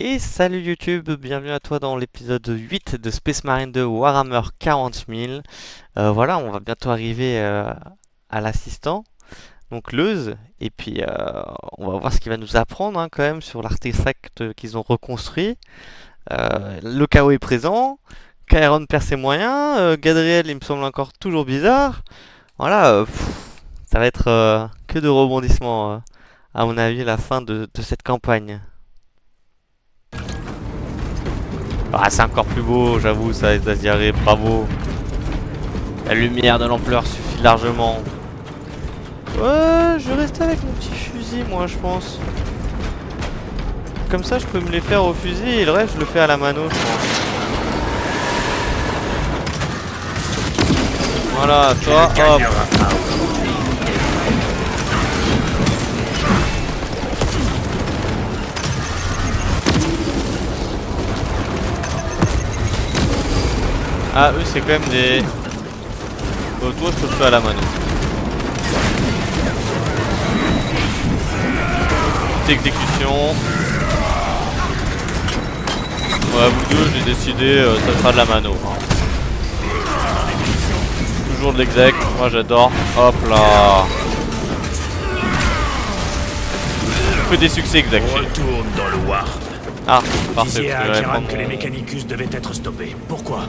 Et salut YouTube, bienvenue à toi dans l'épisode 8 de Space Marine 2 Warhammer 40 000. Voilà, on va bientôt arriver à l'assistant, donc Leuze, et puis on va voir ce qu'il va nous apprendre quand même sur l'artefact qu'ils ont reconstruit. Le chaos est présent, Kairon perd ses moyens, Gadriel il me semble encore toujours bizarre. Voilà, ça va être que de rebondissements à mon avis à la fin de cette campagne. Ah, c'est encore plus beau, j'avoue, ça, les Asiarés, bravo. La lumière de l'ampleur suffit largement. Ouais, je vais rester avec mon petit fusil, moi, je pense. Comme ça, je peux me les faire au fusil et le reste, je le fais à la mano, je pense. Voilà, toi, hop. Ah, eux, c'est quand même des... toi, je peux le faire à la mano. Petite exécution. Ouais, vous deux, j'ai décidé, ça sera de la mano. Toujours de l'exec, moi j'adore. Hop là. Que des succès exec. Retourne dans le warp. Ah, Vous parfait. disiez à Parce Akiran que que les Mechanicus devaient être stoppés. Pourquoi?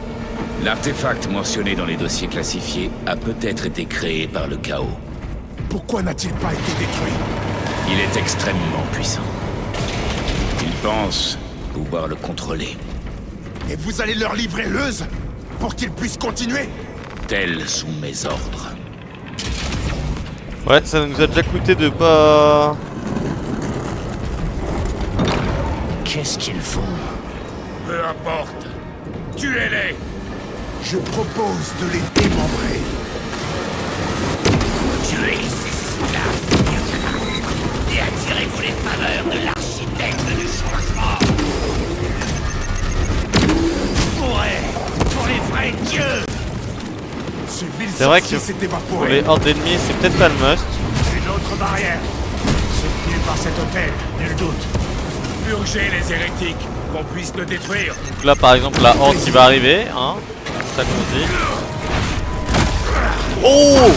L'artefact mentionné dans les dossiers classifiés a peut-être été créé par le chaos. Pourquoi n'a-t-il pas été détruit? Il est extrêmement puissant. Il pense pouvoir le contrôler. Et vous allez leur livrer Leuze pour qu'ils puissent continuer? Tels sont mes ordres. ouais, ça nous a déjà coûté de pas... Qu'est-ce qu'ils font? Peu importe. Tuez-les! Je propose de les démembrer. Tuez ces esclaves et attirez-vous les faveurs de l'architecte du changement. Pour les vrais dieux! Ce vil C'est vrai sorcier que s'est pour évaporé. les hordes d'ennemis, c'est peut-être pas le must. Une autre barrière. Soutenue par cet hôtel, nul doute. Purgez les hérétiques, qu'on puisse le détruire. Donc là, par exemple, la horde qui va arriver, hein. Ça qu'on dit. Oh!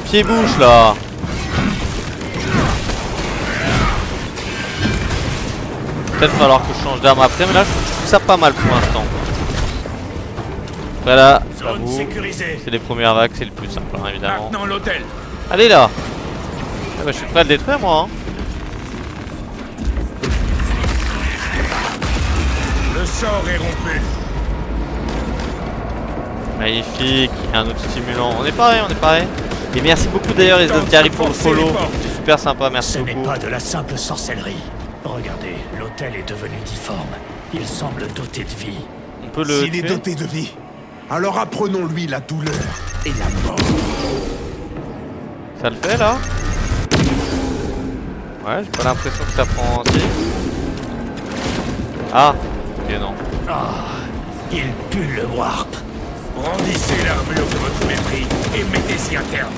Pied-bouche, là. Peut-être falloir que je change d'arme après, mais là, je trouve ça pas mal pour l'instant. Après là, Zone j'avoue, sécurisée. c'est les premières vagues, c'est le plus simple, hein, évidemment. Maintenant l'hôtel. Allez là! Ah bah, je suis prêt à le détruire, moi. Hein. Le sort est rompu. Magnifique, un autre stimulant. On est pareil, on est pareil. Et merci beaucoup d'ailleurs les Asgari pour le follow. Super sympa, merci Ce n'est beaucoup. pas de la simple sorcellerie. Regardez, l'hôtel est devenu difforme. Il semble doté de vie. On peut le S'il est tuer. doté de vie, alors apprenons-lui la douleur et la mort. Ça le fait là? Ouais, j'ai pas l'impression que ça prend aussi. Ah, ok non. Il pue le warp. Brandissez l'armure de votre mépris et mettez-y un terme.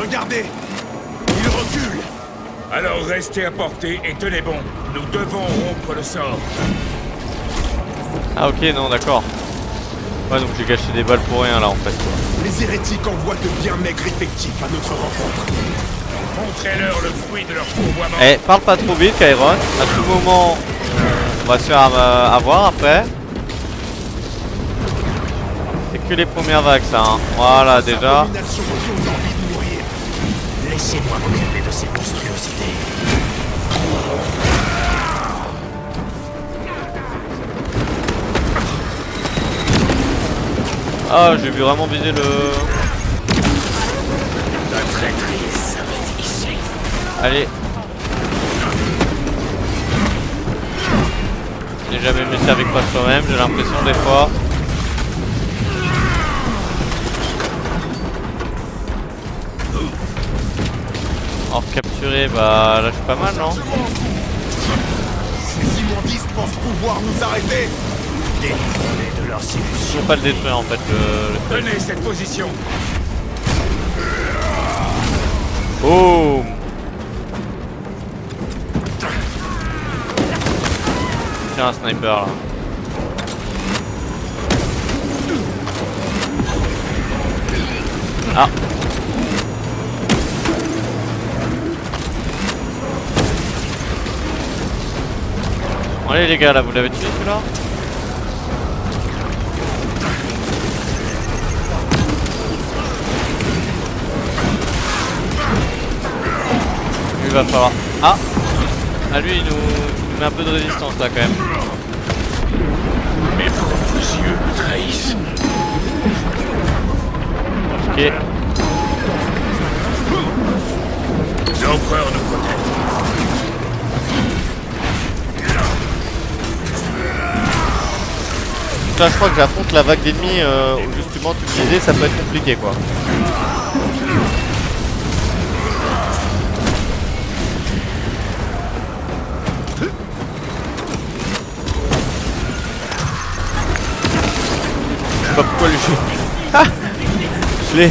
Regardez, il recule. Alors restez à portée et tenez bon. Nous devons rompre le sort. Ah ok, non, d'accord. Ouais, donc j'ai gâché des balles pour rien là en fait. Les hérétiques envoient de bien maigres effectifs à notre rencontre. Montrez-leur le fruit de leur pourvoiement. Eh, parle pas trop vite, Kairon. À tout moment, on va se faire avoir après. C'est que les premières vagues, ça. Hein. Voilà, déjà. Abomination qui ont envie de mourir. Laissez-moi m'occuper de ces monstruosités. Ah, j'ai vu vraiment viser le... La traîtrise ici. Allez. J'ai jamais mieux servi que pas soi-même, j'ai l'impression des fois. Or capturé, bah là je suis pas mal, non? Ces immondices pensent pouvoir nous arrêter. Délivrez-les de leurs Je illusions. peux pas le détruire en fait, le truc. Tenez cette position. Boum! tirer un sniper là. Ah. Bon, allez les gars, là vous l'avez tué celui-là? Il va falloir... Ah. Ah lui il nous met un peu de résistance là quand même. Mes propres yeux me trahissent. Ok. L'empereur nous protège. Là je crois que j'affronte la vague d'ennemis où justement tu me disais ça peut être compliqué quoi. Je sais pas pourquoi lui je... Ah je l'ai.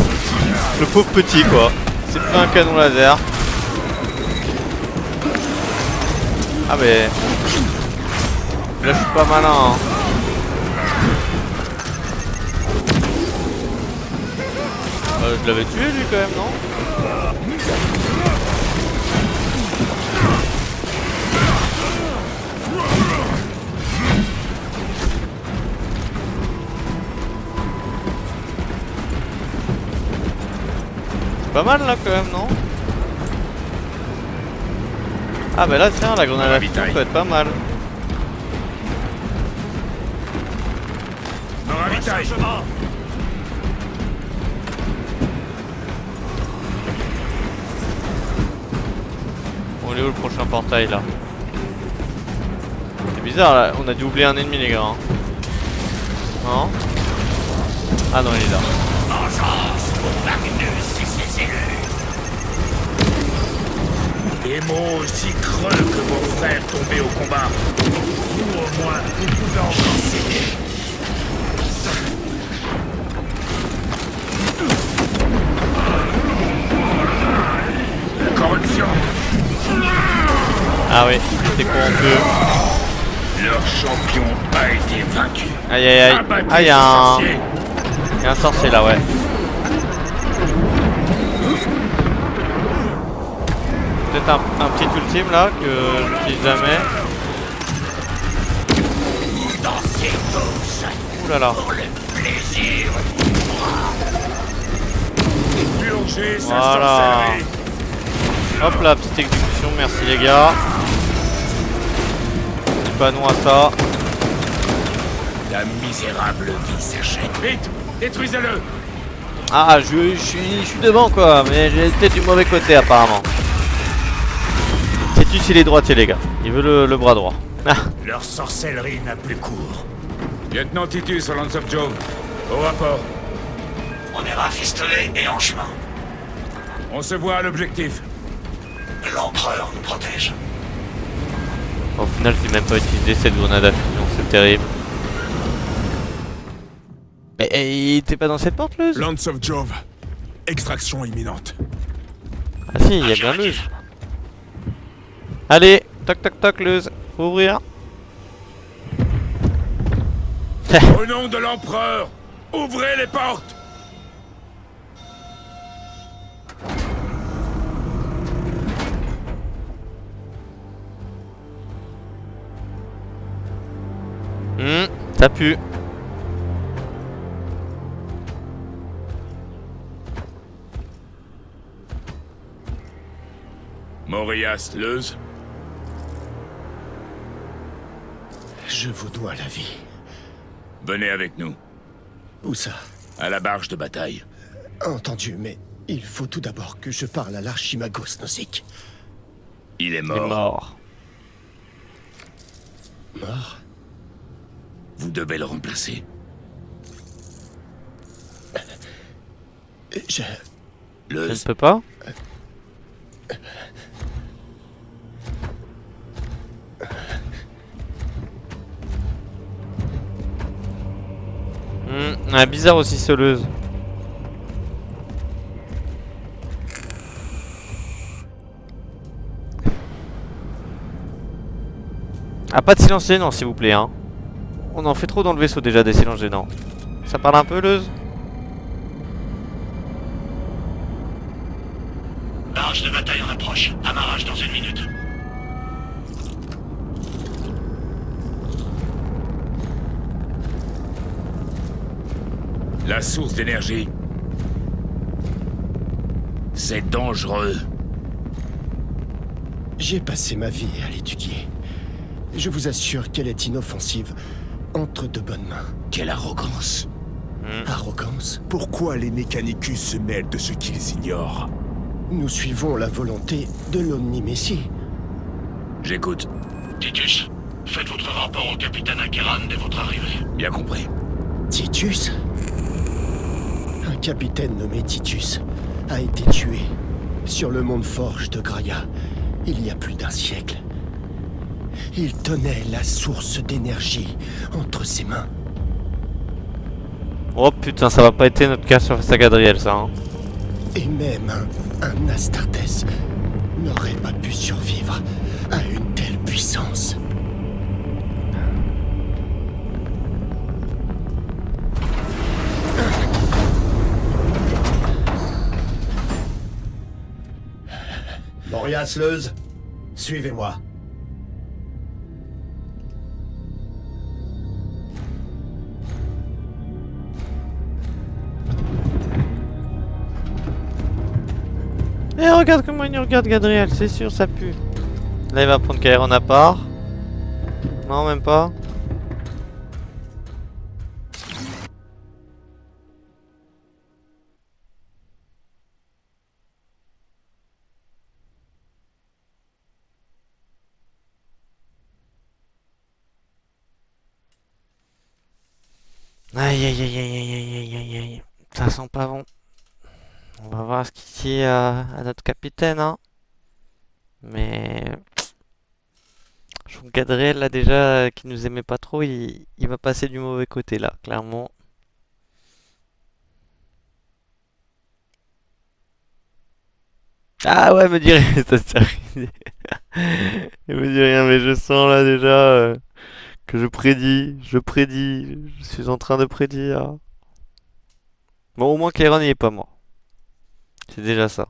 Le pauvre petit quoi. C'est pris un canon laser. Ah mais... Là je suis pas malin hein. Je l'avais tué lui quand même non? Pas mal là quand même non? Ah bah là tiens la grenade à fusion peut être pas mal. On est où le prochain portail là? C'est bizarre là, on a dû oublier un ennemi les gars hein. Non? Ah non il est là. Vengeance pour Magnus et ses élus. Des mots aussi creux que vos frères tombés au combat. Vous au moins, vous pouvez encore s'aider. Corruption. Ah oui, c'était corrompu. Leur champion a été vaincu. Aïe aïe aïe. Abattez Ah ce y'a un... sorcier. Y a un sorcier là ouais. Peut-être un petit ultime là que j'utilise jamais. Dansez tous Ouh là là. pour le plaisir. Purgez sa Voilà. sorcellerie. Hop là, petite exécution, merci les gars. Dis pas non à ça. La misérable vie s'achète. Vite, détruisez-le. Ah, je suis devant quoi, mais j'ai peut-être du mauvais côté apparemment. C'est-tu s'il est droitier les gars? Il veut le bras droit. Ah. Leur sorcellerie n'a plus cours. Lieutenant Titus au Lance of Jove. Au rapport. On est rafistolés et en chemin. On se voit à l'objectif. L'empereur nous protège. Au final, j'ai même pas utilisé cette grenade à fusion, c'est terrible. Mais il était pas dans cette porte, Luz? Lance of Jove. Extraction imminente. Ah si, il y a bien Luz. Allez, toc toc toc, Luz. Faut ouvrir. Au nom de l'empereur, ouvrez les portes. Ça pue. Morias Leuze. Je vous dois la vie. Venez avec nous. Où ça? À la barge de bataille. Entendu, mais il faut tout d'abord que je parle à l'archimagos Nozick. Il est Il est mort. mort. Mort? Vous devez le remplacer. Je... Je ne Leuze. peux pas. Ah, bizarre aussi ce Leuze. Ah, pas de silence gênant, s'il vous plaît, hein. On en fait trop dans le vaisseau déjà des silences gênants. Ça parle un peu, Leuse? Barrage de bataille en approche. Amarrage dans 1 minute. La source d'énergie. C'est dangereux. J'ai passé ma vie à l'étudier. Je vous assure qu'elle est inoffensive, entre de bonnes mains. Quelle arrogance. Arrogance. Pourquoi les Mechanicus se mêlent de ce qu'ils ignorent? Nous suivons la volonté de l'Omni-Messie. J'écoute. Titus, faites votre rapport au capitaine Akeran dès votre arrivée. Bien compris. Titus? Un capitaine nommé Titus a été tué sur le mont Forge de Graia il y a plus d'1 siècle. Il tenait la source d'énergie entre ses mains. Oh putain, ça va pas être notre cas sur Sagadriel, ça, hein. Et même un Astartes n'aurait pas pu survivre à une telle puissance. Boreas Leuse, suivez-moi. Eh, regarde comment il nous regarde, Gadriel, c'est sûr, ça pue. Là, il va prendre Kairon à part. Non, même pas. Aïe aïe aïe aïe aïe aïe aïe aïe aïe. Ça sent pas bon. On va voir ce qu'il dit à notre capitaine, hein. Mais je trouve que Gadriel là déjà qui nous aimait pas trop, il va passer du mauvais côté là, clairement. Ah ouais, me dit rien, ça c'est arrivé. Il me dit rien, mais je sens là déjà que je prédis, je suis en train de prédire. Bon, au moins Kairon il est pas mort. C'est déjà ça.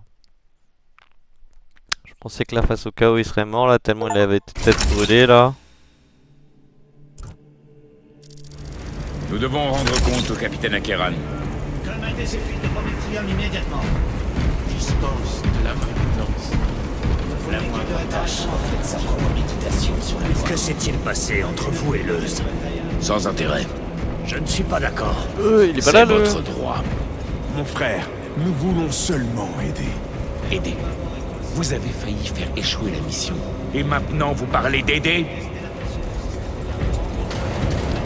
Je pensais que là face au chaos il serait mort là, tellement il avait été peut-être brûlé là. Nous devons rendre compte au capitaine Akeran. Colmatez ces fuites de prométhium immédiatement. Dispose de la maintenance. La moindre tâche en fait sa propre méditation sur la voie. Que s'est-il passé entre vous et Leuse? Sans intérêt. Je ne suis pas d'accord. Il est pas là C'est le... votre droit. Mon frère, nous voulons seulement aider. Aider. Vous avez failli faire échouer la mission. Et maintenant, vous parlez d'aider?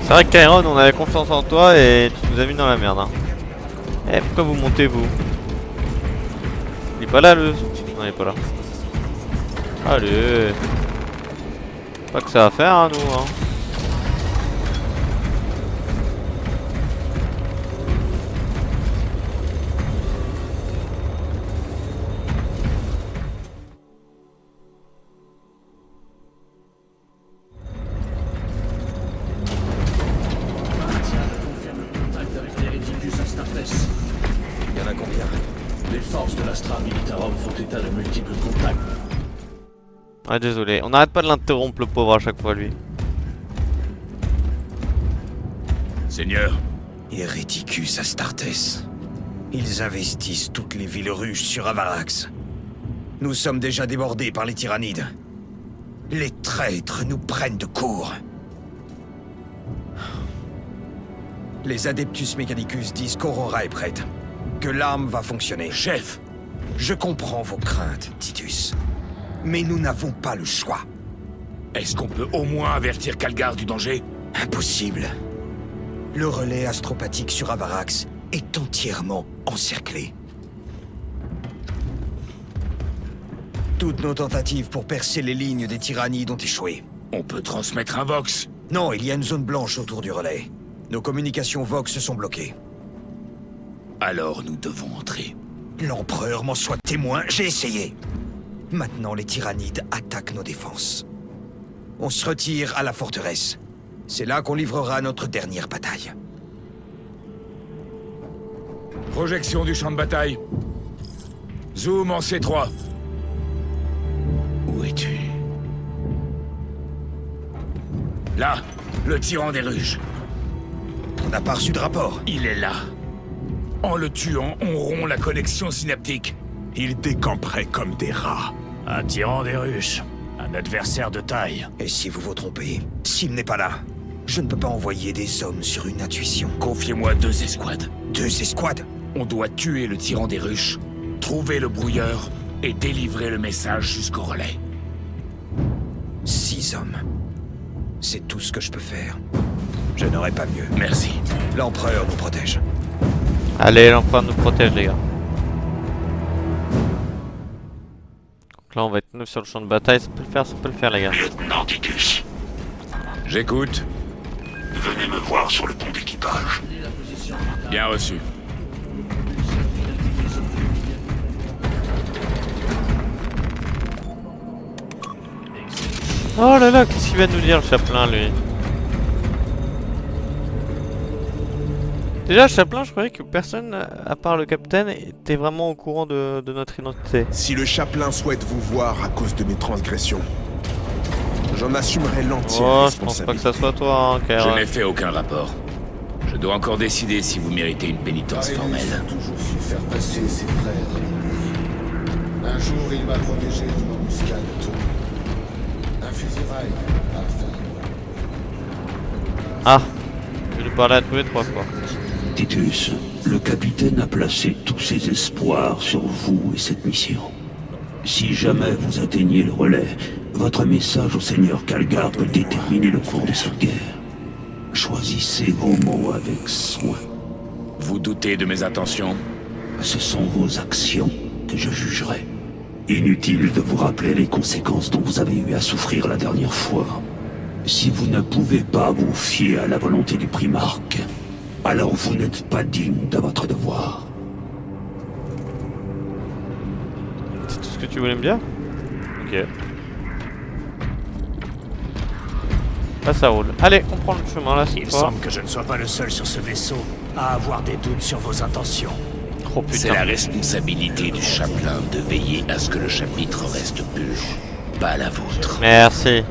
C'est vrai que Kairon, on avait confiance en toi et tu nous as mis dans la merde, hein. Eh, pourquoi vous montez vous? Il est pas là le... Non, il est pas là. Allez. Pas que ça va faire, hein, nous, hein. Il y en a combien? Les forces de l'Astra Militarum font état de multiples contacts. Ah, désolé, on n'arrête pas de l'interrompre le pauvre à chaque fois lui. Seigneur, Héréticus Astartes. Ils investissent toutes les villes russes sur Avarax. Nous sommes déjà débordés par les tyrannides. Les traîtres nous prennent de court. Les Adeptus Mechanicus disent qu'Aurora est prête. Que l'arme va fonctionner. chef, Je comprends vos craintes, Titus. Mais nous n'avons pas le choix. est-ce qu'on peut au moins avertir Calgar du danger? Impossible. Le relais astropathique sur Avarax est entièrement encerclé. Toutes nos tentatives pour percer les lignes des tyrannides ont échoué. On peut transmettre un Vox. Non, il y a une zone blanche autour du relais. Nos communications Vox sont bloquées. Alors nous devons entrer. L'Empereur m'en soit témoin, j'ai essayé. Maintenant, les tyrannides attaquent nos défenses. On se retire à la forteresse. C'est là qu'on livrera notre dernière bataille. Projection du champ de bataille. Zoom en C3. Où es-tu? Là, le tyran des ruches. On n'a pas reçu de rapport. Il est là. En le tuant, on rompt la connexion synaptique. Ils décamperaient comme des rats. Un tyran des ruches. Un adversaire de taille. Et si vous vous trompez, s'il n'est pas là, je ne peux pas envoyer des hommes sur une intuition. Confiez-moi 2 escouades. 2 escouades? On doit tuer le tyran des ruches, trouver le brouilleur et délivrer le message jusqu'au relais. 6 hommes. C'est tout ce que je peux faire. Je n'aurai pas mieux. Merci. L'empereur nous protège. Allez, l'empereur nous protège, les gars. Donc là, on va être 9 sur le champ de bataille. Ça peut le faire, les gars. Lieutenant Titus, J'écoute. venez me voir sur le pont d'équipage. Bien reçu. Oh là là, qu'est-ce qu'il va nous dire, le chapelain, lui? Déjà, chapelain, je croyais que personne, à part le capitaine, était vraiment au courant de notre identité. Si le chapelain souhaite vous voir à cause de mes transgressions, j'en assumerai l'entière Oh, je pense pas que responsabilité. ça soit toi, hein, Je Karen. n'ai fait aucun rapport. Je dois encore décider si vous méritez une pénitence formelle. a toujours su faire passer ses frères. Un jour, il m'a protégé d'une embuscade tournée. Un fusérail a failli mourir. Ah, je vais nous parler à tous les 3, quoi. Titus, le capitaine a placé tous ses espoirs sur vous et cette mission. Si jamais vous atteignez le relais, votre message au seigneur Calgar peut déterminer le cours de cette guerre. Choisissez vos mots avec soin. Vous doutez de mes intentions? Ce sont vos actions que je jugerai. Inutile de vous rappeler les conséquences dont vous avez eu à souffrir la dernière fois. Si vous ne pouvez pas vous fier à la volonté du primarque, alors vous n'êtes pas digne de votre devoir. C'est tout ce que tu voulais me dire? Ok. Là, ça roule. Allez, on prend le chemin, là, cette Il fois. semble que je ne sois pas le seul sur ce vaisseau à avoir des doutes sur vos intentions. Oh C'est putain. la responsabilité du chapelain de veiller à ce que le chapitre reste pur, pas la vôtre. Merci.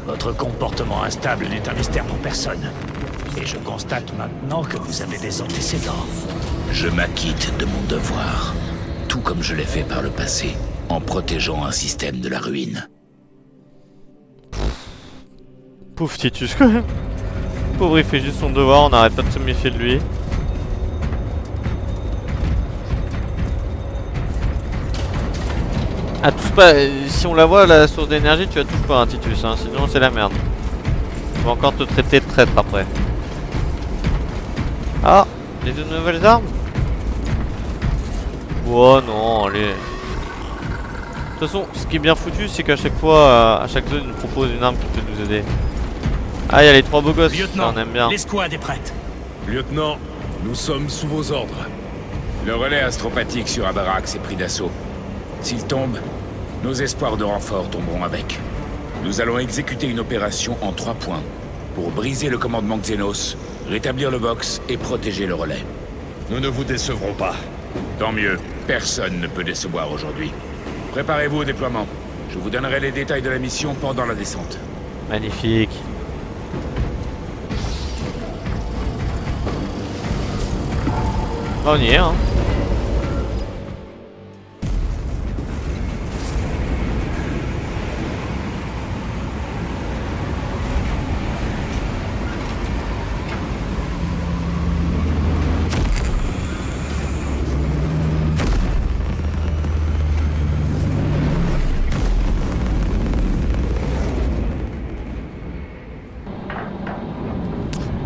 Votre comportement instable n'est un mystère pour personne. Et je constate maintenant que vous avez des antécédents. Je m'acquitte de mon devoir, tout comme je l'ai fait par le passé, en protégeant un système de la ruine. Pauvre Titus, quand même. Pauvre, il fait juste son devoir, on n'arrête pas de se méfier de lui. Ah, touche pas, si on la voit, la source d'énergie, tu la touches pas, hein, Titus, hein, sinon c'est la merde. On va encore te traiter de traître après. Ah, les 2 nouvelles armes? Oh non, allez. De toute façon, ce qui est bien foutu, c'est qu'à chaque fois, à chaque zone, il nous propose une arme qui peut nous aider. Ah, il y a les 3 beaux gosses, ça, Lieutenant, on aime bien. l'escouade est prête. Lieutenant, nous sommes sous vos ordres. Le relais astropathique sur Avarax est pris d'assaut. S'il tombe, nos espoirs de renfort tomberont avec. Nous allons exécuter une opération en 3 points pour briser le commandement Xenos, rétablir le Vox et protéger le relais. Nous ne vous décevrons pas. Tant mieux, personne ne peut décevoir aujourd'hui. Préparez-vous au déploiement. Je vous donnerai les détails de la mission pendant la descente. Magnifique. On y est, hein.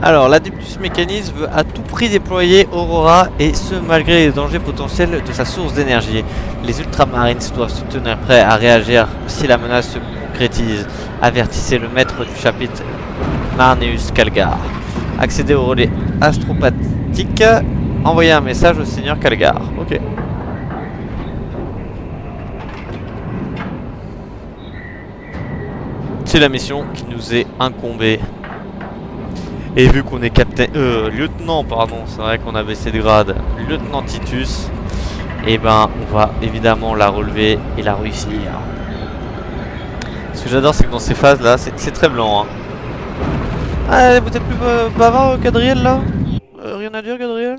Alors, l'Adeptus Mechanis veut à tout prix déployer Aurora, et ce malgré les dangers potentiels de sa source d'énergie. Les Ultramarines doivent se tenir prêts à réagir si la menace se concrétise. Avertissez le maître du chapitre, Marneus Calgar. Accédez au relais astropathique. Envoyez un message au seigneur Calgar. Ok. c'est la mission qui nous est incombée. Et vu qu'on est lieutenant, pardon, c'est vrai qu'on a baissé de grade, lieutenant Titus, et ben on va évidemment la relever et la réussir. Ce que j'adore, c'est que dans ces phases là, c'est très blanc. Hein. Allez, vous êtes plus bavard, Gadriel là rien à dire, Gadriel?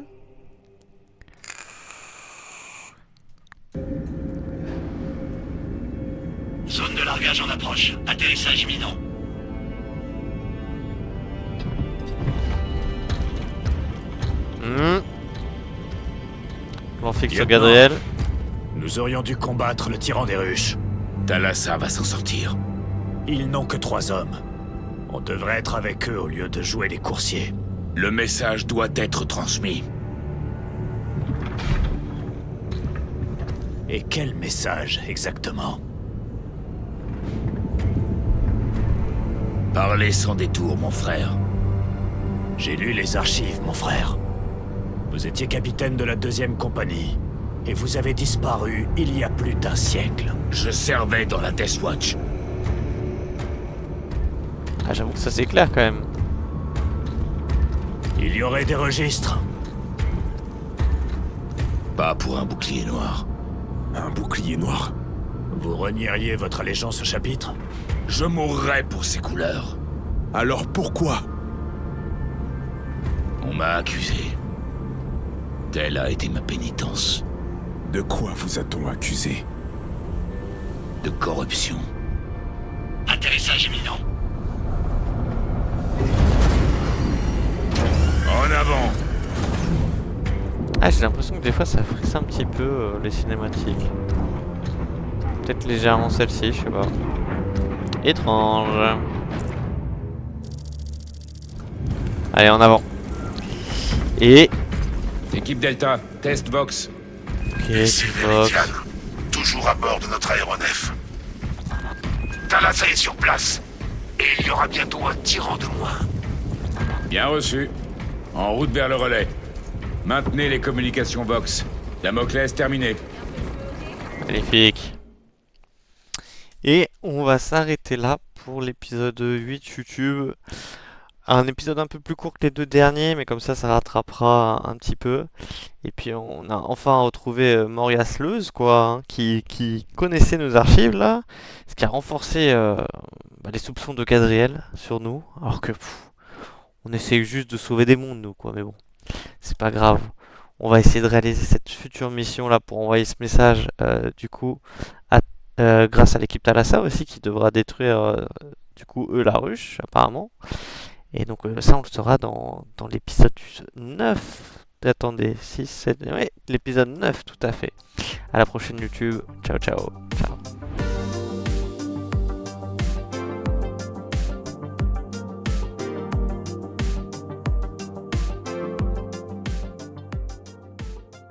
Zone de largage en approche. Atterrissage imminent. Plan fixe sur Gadriel. Nous aurions dû combattre le tyran des ruches. Thalassa va s'en sortir. Ils n'ont que 3 hommes. On devrait être avec eux au lieu de jouer les coursiers. Le message doit être transmis. Et quel message, exactement? Parlez sans détour, mon frère. J'ai lu les archives, mon frère. Vous étiez capitaine de la 2e compagnie. Et vous avez disparu il y a plus d'1 siècle. Je servais dans la Death Watch. Ah, j'avoue que ça c'est clair quand même. Il y aurait des registres. Pas pour un bouclier noir. Un bouclier noir? Vous renieriez votre allégeance au chapitre? Je mourrais pour ces couleurs. Alors pourquoi? On m'a accusé. Telle a été ma pénitence. De quoi vous a-t-on accusé? De corruption. Atterrissage imminent. En avant! Ah, j'ai l'impression que des fois ça frisse un petit peu les cinématiques. Peut-être légèrement celle-ci, je sais pas. Étrange. Allez, en avant. Et... Équipe Delta, test Vox. Ok, C'est Vox. Meridian. Toujours à bord de notre aéronef. Thalassa est sur place. Et il y aura bientôt un tyran de moins. Bien reçu. En route vers le relais. Maintenez les communications Vox. Damoclès terminé. Magnifique. Et on va s'arrêter là pour l'épisode 8 YouTube. Un épisode un peu plus court que les 2 derniers, mais comme ça rattrapera un petit peu. Et puis on a enfin retrouvé Morias Leuz, quoi, hein, qui connaissait nos archives là, ce qui a renforcé les soupçons de Gadriel sur nous, alors que on essaye juste de sauver des mondes nous, quoi. Mais bon, c'est pas grave. On va essayer de réaliser cette future mission là pour envoyer ce message du coup grâce à l'équipe Thalassa aussi qui devra détruire du coup eux la ruche apparemment. Et donc ça on le saura dans l'épisode 9. Attendez, 6, 7... Ouais, l'épisode 9 tout à fait. À la prochaine YouTube. Ciao ciao.